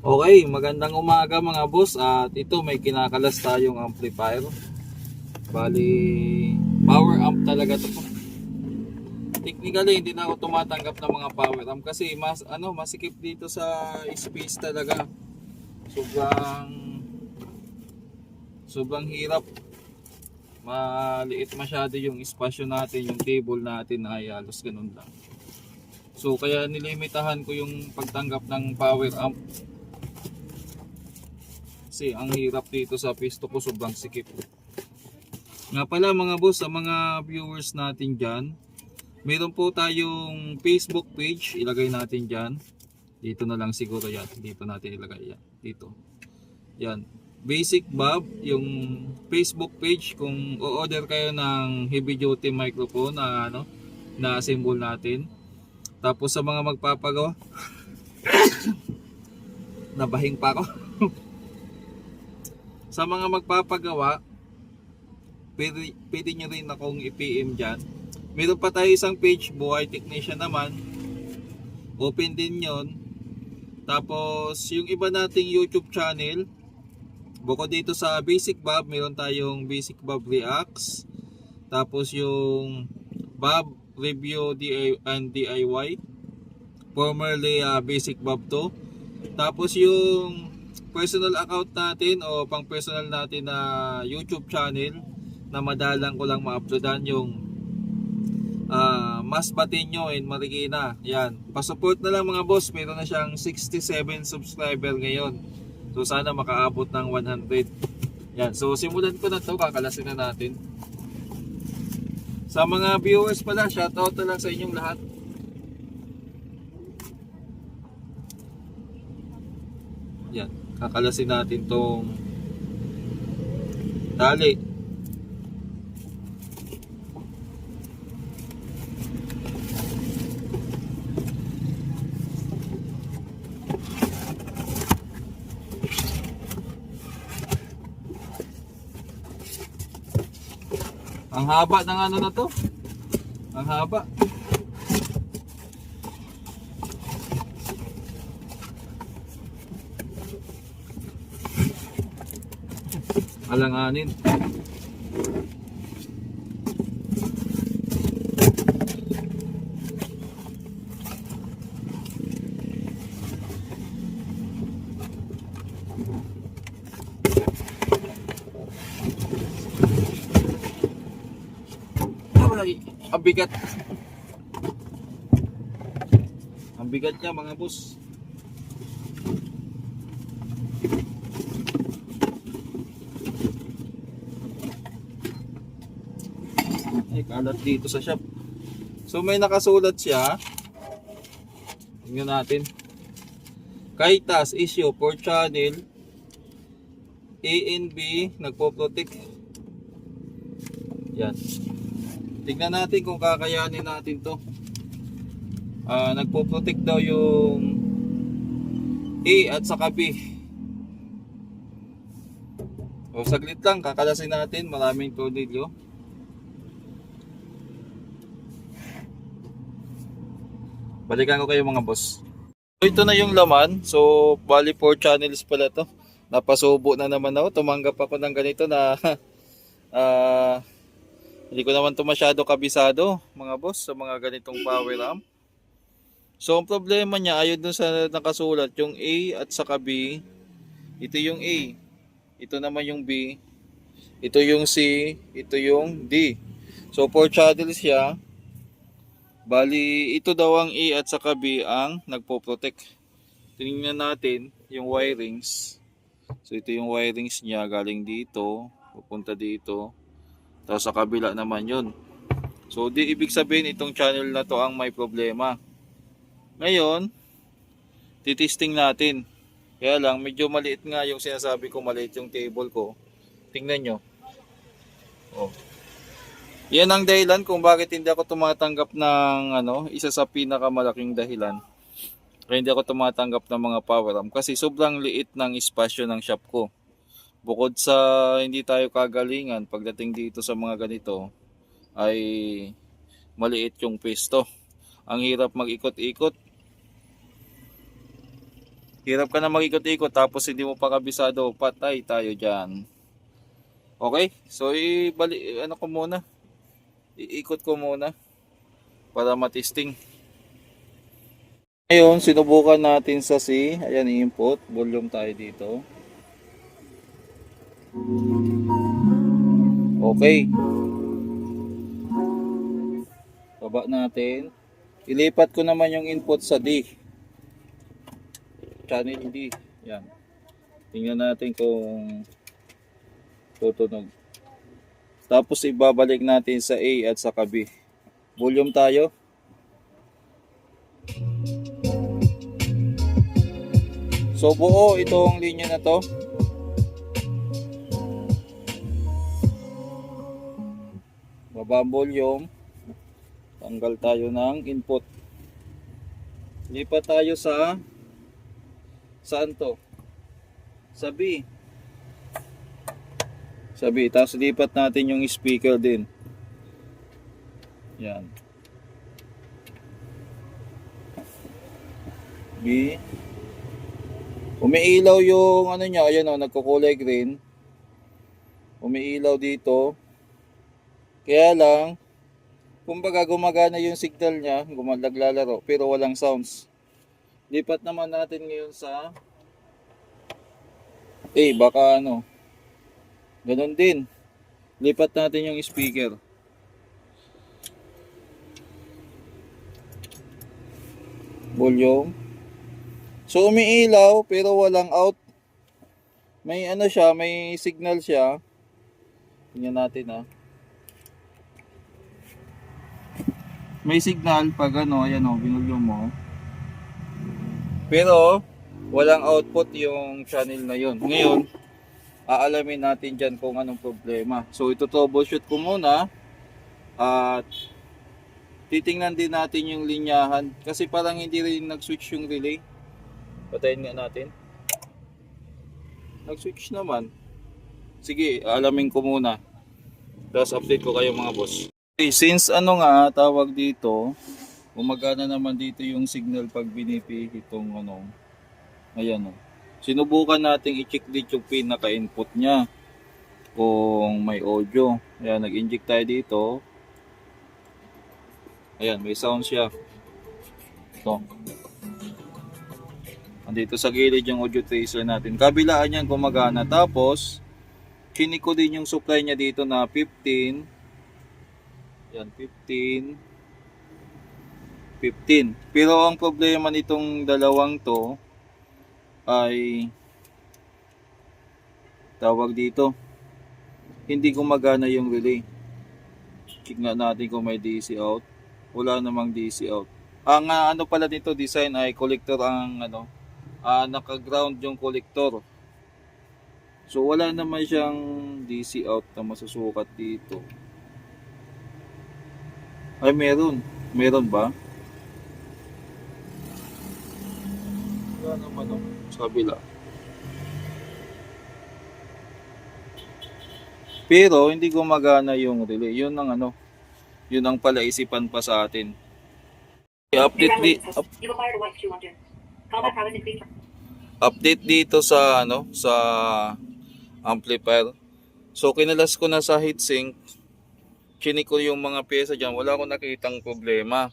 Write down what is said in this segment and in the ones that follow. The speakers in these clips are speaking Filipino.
Okay, magandang umaga mga boss. At ito may kinakalas tayong amplifier. Bali, power amp talaga to. Technically, hindi na ako tumatanggap ng mga power amp kasi masikip dito sa space talaga. Sobrang hirap. Maliit masyado yung espasyo natin, yung table natin ay halos ganun lang. So kaya nilimitahan ko yung pagtanggap ng power amp. Kasi ang hirap dito sa pisto ko, sobrang sikip. Nga pala mga boss, sa mga viewers natin dyan, meron po tayong Facebook page, ilagay natin dyan. Dito na lang siguro yan, dito natin ilagay yan, dito. Yan, Basic Bob, yung Facebook page. Kung o-order kayo ng heavy duty microphone na symbol natin. Tapos sa mga magpapagawa, nabahing pa ako. Sa mga magpapagawa, pwede nyo rin akong i-PM dyan. Meron pa tayo isang page, Buhay Technician naman. Open din yon. Tapos yung iba nating YouTube channel, bukod dito sa Basic Bob, meron tayong Basic Bob Reacts. Tapos yung Bob Review and DIY, formerly Basic Bob 2. Tapos yung personal account natin o pang personal natin na YouTube channel na madalang ko lang ma-uploadan, yung Mas Batinyo in Marikina. Yan, pa-support na lang mga boss. Meron na siyang 67 subscriber ngayon. So sana makaabot ng 100. Yan, so simulan ko na to, kakalasin na natin. Sa mga viewers pala, shoutout na lang sa inyong lahat. Yan, kakalasin natin tong tali. Ang haba ng ano na to. Ang haba. Alanganin. Ay, ang bigat. Ang bigat niya mga boss. Ay, kalat dito sa shop. So may nakasulat siya. Tingnan natin. Kaitas issue for channel A and B nagpo-protect. Yan. Tingnan natin kung kakayanin natin to. Nagpo-protect daw yung A at saka B. O saglit lang, kakalasin natin. Maraming tornilyo. Balikan ko kayo mga boss. So ito na yung laman. So bali 4 channels pala to. Napasubo na naman ako. Tumanggap ako ng ganito na hindi ko naman ito masyado kabisado mga boss sa mga ganitong power amp. So ang problema niya, ayon dun sa nakasulat, yung A at saka B, ito yung A, ito naman yung B, ito yung C, ito yung D. So 4 channels siya. Bali ito daw ang A at saka B ang nagpo-protect. Tingnan natin yung wirings. So ito yung wirings niya, galing dito pupunta dito. Tapos sa kabila naman yun. So di ibig sabihin itong channel na to ang may problema. Ngayon, titesting natin. Kaya lang medyo maliit nga yung sinasabi ko, maliit yung table ko. Tingnan nyo. Oh. Yan ang dahilan kung bakit hindi ako tumatanggap ng isa sa pinakamalaking dahilan. Kaya hindi ako tumatanggap ng mga power amp kasi sobrang liit ng espasyo ng shop ko. Bukod sa hindi tayo kagalingan pagdating dito sa mga ganito, ay maliit yung pisto. Ang hirap mag-ikot-ikot. Hirap ka na mag-ikot-ikot tapos hindi mo pa kabisado, patay tayo dyan. Okay, so ano ko muna, iikot ko muna para matesting. Ngayon, sinubukan natin sa C. Ayan, i-input. Volume tayo dito. Okay. Baba natin. Ilipat ko naman yung input sa D. Channel D. Yan. Tingnan natin kung tutunog. Tapos ibabalik natin sa A at sa B. Volume tayo. So buo itong linya na to. Baba ang volume. Tanggal tayo ng input. Lipat tayo sa saan to? Sa B. Sa B. Tapos lipat natin yung speaker din. Yan. B. Umiilaw yung ano niya. Ayan o, nagkukulay green. Umiilaw dito. Kaya lang, kumbaga gumagana yung signal niya, naglalaro, pero walang sounds. Lipat naman natin ngayon sa baka ano, ganun din. Lipat natin yung speaker. Volume. So umiilaw pero walang out. May ano siya, may signal siya. Tingnan natin ha. May signal pag ano, ayan o, binulyo mo. Pero, walang output yung channel na yun. Ngayon, aalamin natin dyan kung anong problema. So, ito troubleshoot ko muna. At, titingnan din natin yung linyahan. Kasi parang hindi rin nag-switch yung relay. Patayin nga natin. Nag-switch naman. Sige, aalamin ko muna. Tapos update ko kayo mga boss. Since ano nga tawag dito, gumagana naman dito yung signal pag binipik itong ano. Ayan o. Sinubukan nating i-check dito yung pinaka-input niya. Kung may audio. Ayan, nag-inject tayo dito. Ayan, may sound siya. Ito. Andito sa gilid yung audio tracer natin. Kabilaan yan gumagana. Tapos, kiniko din yung supply niya dito na 15. Yan, 15. Pero ang problema nitong dalawang to ay tawag dito, hindi gumagana yung relay. Check nga natin kung may DC out. Wala namang DC out. Ang ano pala dito design ay collector ang ano, naka-ground yung collector. So wala naman siyang DC out na masusukat dito. Ay meron. Meron ba? Wala naman o. Sa kabila. Pero hindi gumagana yung relay. Yun ang ano. Yun ang palaisipan pa sa atin. Update dito sa ano, sa amplifier. So kinalas ko na sa heatsink. Chinik ko yung mga pyesa dyan, wala akong nakitang problema.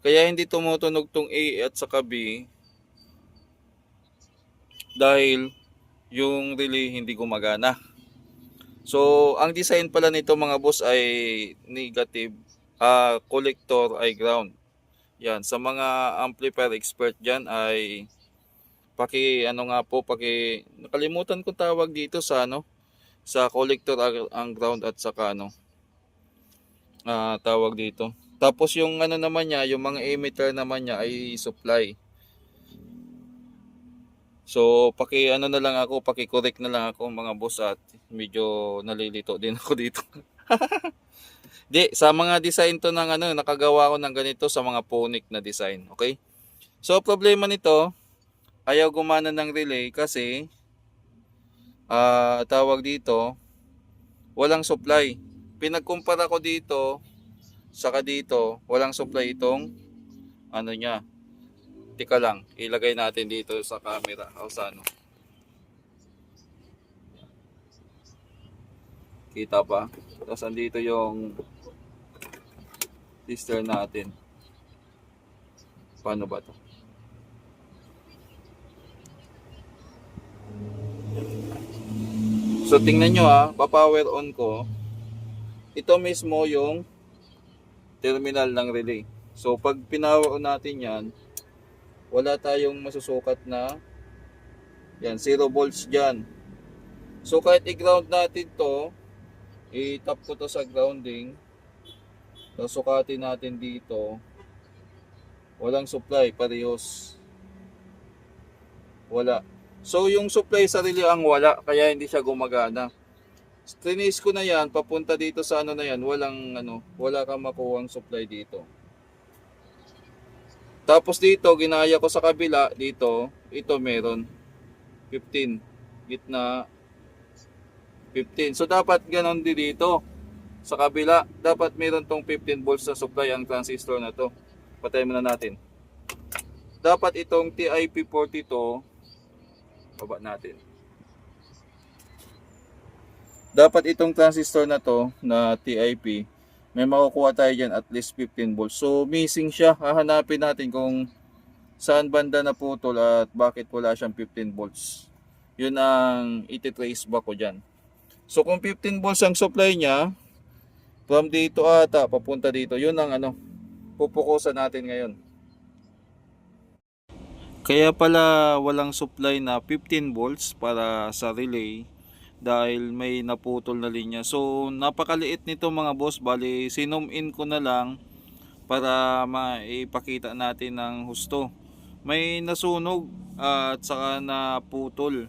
Kaya hindi tumutunog tong A at saka B dahil yung relay hindi gumagana. So, ang design pala nito mga boss ay negative, collector ay ground. Yan, sa mga amplifier expert dyan ay nakalimutan ko tawag dito sa ano, sa collector ang ground at saka ano, tawag dito. Tapos yung ano naman niya, yung mga emitter naman niya ay supply. So ano na lang ako, paki-correct na lang ako mga boss at medyo nalilito din ako dito. Di, sa mga design to ng ano, nakagawa ko ng ganito sa mga phonic na design, okay? So problema nito, ayaw gumana ng relay kasi tawag dito, walang supply. Pinagkumpara ko dito saka dito, walang supply itong ano niya, Tika lang, ilagay natin dito sa camera o sa ano. Kita pa? Tapos andito yung sister natin. Paano ba to? So tingnan nyo ha, pa-power on ko. Ito mismo yung terminal ng relay. So pag pinower on natin yan, wala tayong masusukat na yan, 0 volts dyan. So kahit i-ground natin to, i-tap ko to sa grounding, tapos sukatin natin dito, walang supply, parehos. Wala. So yung supply sa relay ang wala, kaya hindi siya gumagana. Trinis ko na yan, papunta dito sa ano na yan, wala kang makuhang supply dito. Tapos dito, ginaya ko sa kabila, dito, ito meron. 15. Gitna, 15. So dapat ganon din dito. Sa kabila, dapat meron tong 15 volts na supply ang transistor na to. Patayin muna natin. Dapat itong TIP42, baba natin. Dapat itong transistor na to, na TIP, may makukuha tayo dyan at least 15 volts. So missing siya. Hahanapin natin kung saan banda na putol at bakit wala siyang 15 volts. Yun ang iti-trace back ko dyan. So kung 15 volts ang supply niya, from dito ata, papunta dito, yun ang pupukusan natin ngayon. Kaya pala walang supply na 15 volts para sa relay dahil may naputol na linya. So napakaliit nito mga boss, bali sinum in ko na lang para maipakita natin ng husto. May nasunog at saka naputol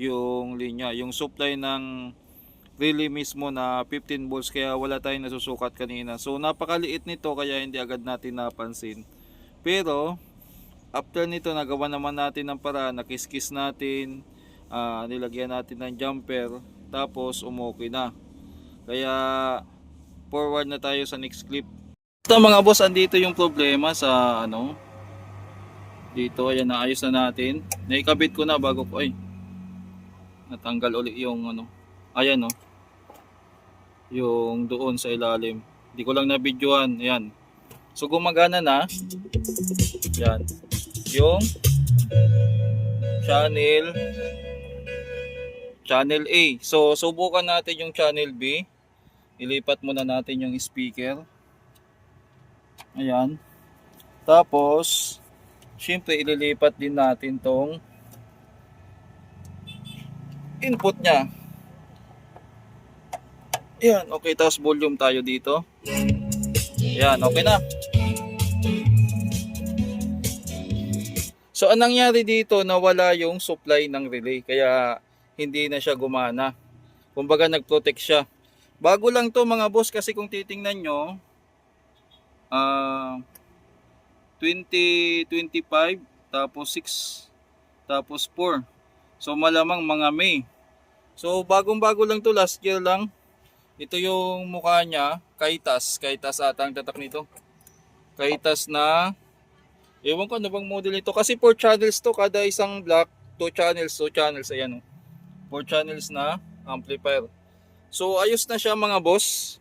yung linya, yung supply ng relay mismo na 15 volts, kaya wala tayong nasusukat kanina. So napakaliit nito kaya hindi agad natin napansin. Pero after nito nagawa naman natin ng paraan, nakiskis natin, nilagyan natin ng jumper, tapos umokay na. Kaya forward na tayo sa next clip. Ito mga boss, andito yung problema sa dito. Ayan, naayos na natin. Naikabit ko na bago ko natanggal uli yung ayan yung doon sa ilalim. Hindi ko lang na videohan. Ayan. So gumagana na. Yan. Yung channel A. So subukan natin yung channel B. Ilipat muna natin yung speaker. Ayan. Tapos syempre ililipat din natin tong input niya. Ayan, okay. Tapos volume tayo dito. Ayan, okay na. So anong nangyari dito, nawala yung supply ng relay kaya hindi na siya gumana. Kumbaga nag-protect siya. Bago lang to mga boss, kasi kung titingnan nyo 2025 tapos 6 tapos 4. So malamang mga May. So bagong-bago lang to, last year lang. Ito yung mukha niya, Kaitas ata ang tatak nito. Kaitas na ewan ko ano bang model ito. Kasi 4 channels to. Kada isang block, 2 channels. Ayan 4 channels na amplifier. So ayos na siya mga boss.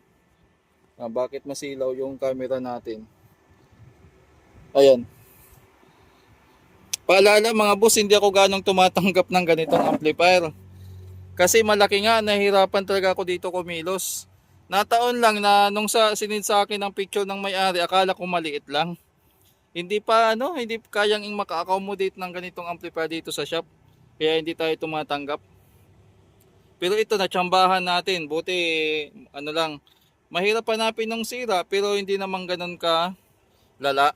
Bakit masilaw yung camera natin? Ayan. Paalala mga boss, hindi ako ganong tumatanggap ng ganitong amplifier. Kasi malaki nga, nahihirapan talaga ako dito kumilos. Nataon lang na nung sinend sa akin ang picture ng may-ari, akala ko maliit lang. Hindi kayang maka-accommodate ng ganitong amplifier dito sa shop. Kaya hindi tayo tumatanggap. Pero ito, natsambahan natin. Buti mahirap hanapin ng sira pero hindi naman ganun ka lala.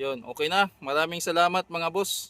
Yun, okay na. Maraming salamat mga boss.